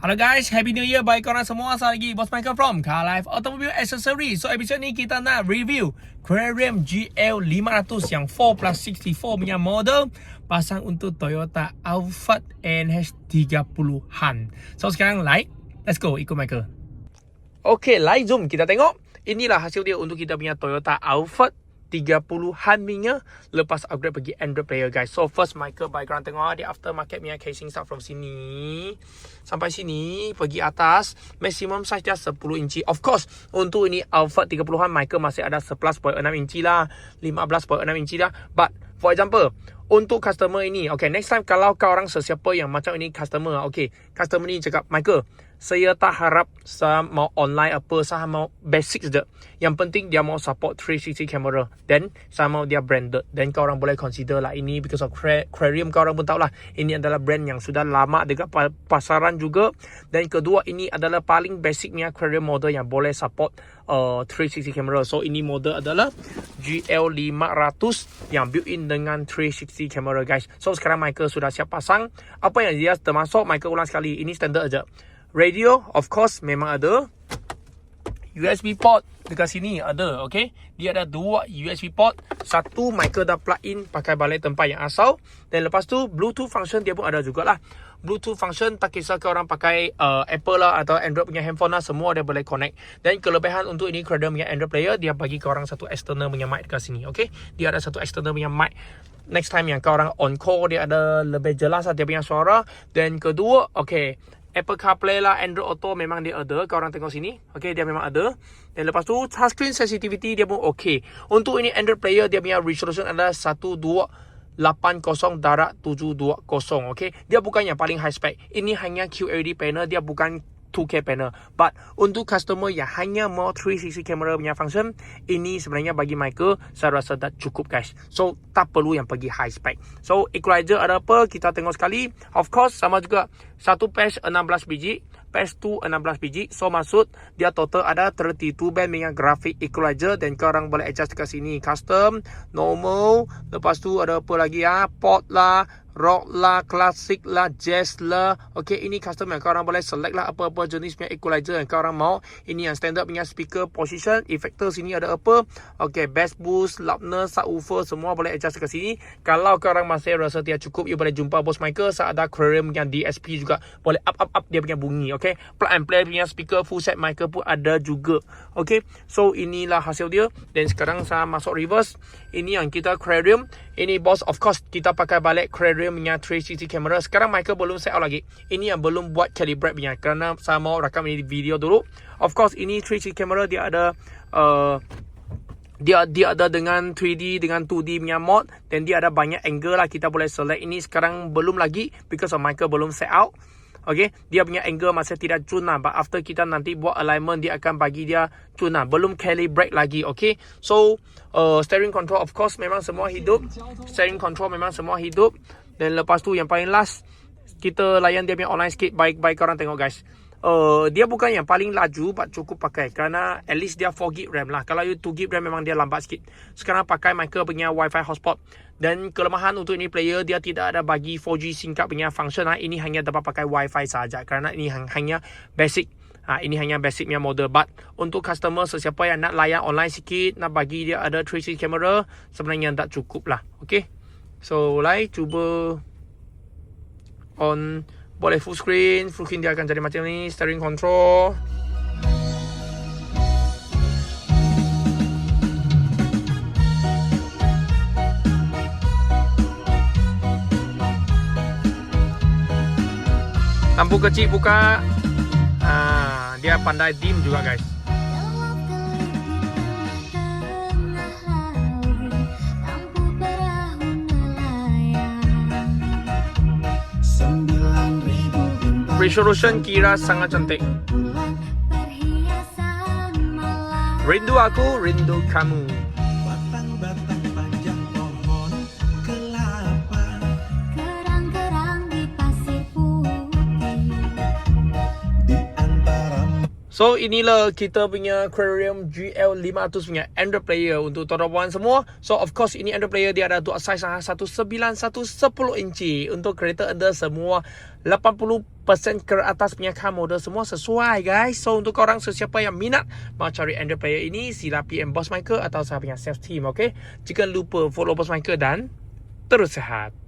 Hello guys, Happy New Year bagi korang semua. Selamat lagi Boss Michael from Car Life Automobile Accessory. So episode ni kita nak review Carrium GL500 yang 4+64 punya model, pasang untuk Toyota Alphard NH30-an. So sekarang let's go ikut Michael. Okay, light zoom kita tengok. Inilah hasil dia untuk kita punya Toyota Alphard 30-an punya lepas upgrade pergi Android player guys. So first Michael bagi korang tengok dia aftermarket punya casing start from sini sampai sini pergi atas. Maximum size dia 10 inci. Of course untuk ini Alphard 30-an Michael masih ada 11.6 inci lah, 15.6 inci dah. But for example untuk customer ini, okay, next time kalau kau orang sesiapa yang macam ini customer, okay, customer ni cakap, Michael, saya tak harap saya mau online apa, saya mau basic saja. Yang penting dia mau support 360 camera. Then saya mau dia branded. Then kau orang boleh consider lah ini because of Carrium. Kau orang pun tahu lah ini adalah brand yang sudah lama dekat pasaran juga. Dan kedua ini adalah paling basicnya Carrium model yang boleh support 360 camera. So ini model adalah GL500 yang built-in dengan 360 camera guys. So sekarang Michael sudah siap pasang. Apa yang dia termasuk, Michael ulang sekali, ini standard aja. Radio of course memang ada. USB port dekat sini ada, okay. Dia ada dua USB port. Satu Michael dah plug in pakai balik tempat yang asal. Dan lepas tu Bluetooth function dia pun ada jugalah. Bluetooth function tak kisah ke orang pakai Apple lah atau Android punya handphone lah, semua dia boleh connect. Dan kelebihan untuk ini Carrium punya Android player, dia bagi ke orang satu external punya mic dekat sini, okay. Dia ada satu external punya mic. Next time yang kau orang on call dia ada lebih jelas lah dia punya suara. Dan kedua, okay, Apple CarPlay lah, Android Auto memang dia ada. Kau orang tengok sini, okay, dia memang ada. Dan lepas tu touchscreen sensitivity dia pun okay. Untuk ini Android player dia punya resolution adalah 1280x720, okay. Dia bukan yang paling high spec. Ini hanya QLED panel, dia bukan 2K panel. But untuk customer yang hanya mau 360 camera punya function, ini sebenarnya bagi Michael saya rasa dah cukup guys. So tak perlu yang pergi high spec. So equalizer ada apa, kita tengok sekali. Of course sama juga, satu patch 16 biji, patch 2 16 biji. So maksud dia total ada 32 band dengan graphic equalizer. Dan korang boleh adjust dekat sini, custom, normal. Lepas tu ada apa lagi ya, port lah, rock lah, classic lah, jazz lah. Okay, ini custom yang korang boleh select lah apa-apa jenis punya equalizer yang korang mau. Ini yang standard punya speaker position. Effector sini ada apa, okay, bass boost, loudness, subwoofer, semua boleh adjust dekat sini. Kalau korang masih rasa dia cukup, you boleh jumpa Boss Michael. Saya ada Carrium yang DSP juga, boleh up dia punya bunyi, okay. Plug and play punya speaker full set Michael pun ada juga, okay. So inilah hasil dia. Dan sekarang saya masuk reverse. Ini yang kita Carrium. Ini Boss, of course kita pakai balik Carrium punya 360 camera. Sekarang Michael belum set out lagi. Ini yang belum buat calibrate punya, kerana saya mau rakam ini video dulu. Of course ini 360 camera dia ada dia ada dengan 3D dengan 2D punya mode. Dan dia ada banyak angle lah kita boleh select. Ini sekarang belum lagi because of Michael belum set out. Okay, dia punya angle masih tidak tune lah. But after kita nanti buat alignment, dia akan bagi dia tune lah. Belum calibrate lagi, okay. So steering control of course memang semua hidup. Steering control memang semua hidup. Dan lepas tu yang paling last, kita layan dia punya online sikit. Baik korang tengok guys. Dia bukan yang paling laju, but cukup pakai, kerana at least dia 4GB RAM lah. Kalau you 2GB RAM memang dia lambat sikit. Sekarang pakai Michael punya Wi-Fi hotspot. Dan kelemahan untuk ini player, dia tidak ada bagi 4G singkat punya function lah. Ini hanya dapat pakai Wi-Fi saja, kerana ini hanya basic. Ini hanya basic punya model. But untuk customer sesiapa yang nak layan online sikit, nak bagi dia ada 360 camera, sebenarnya tak cukup lah, okay. So cuba on. Boleh full screen dia akan jadi macam ni. Steering control. Lampu kecil buka. Dia pandai dim juga guys. Resolution kira sangat cantik. Rindu aku, rindu kamu. So inilah kita punya Aquarium GL500 punya Android player untuk tuan-tuan semua. So of course ini Android player dia ada untuk saiz 191 10 inci. Untuk kereta anda semua 80% ke atas punya car model semua sesuai guys. So untuk korang sesiapa yang minat mau cari Android player ini, sila PM Boss Michael atau saya punya sales team, okay? Jangan lupa follow Boss Michael dan terus sihat.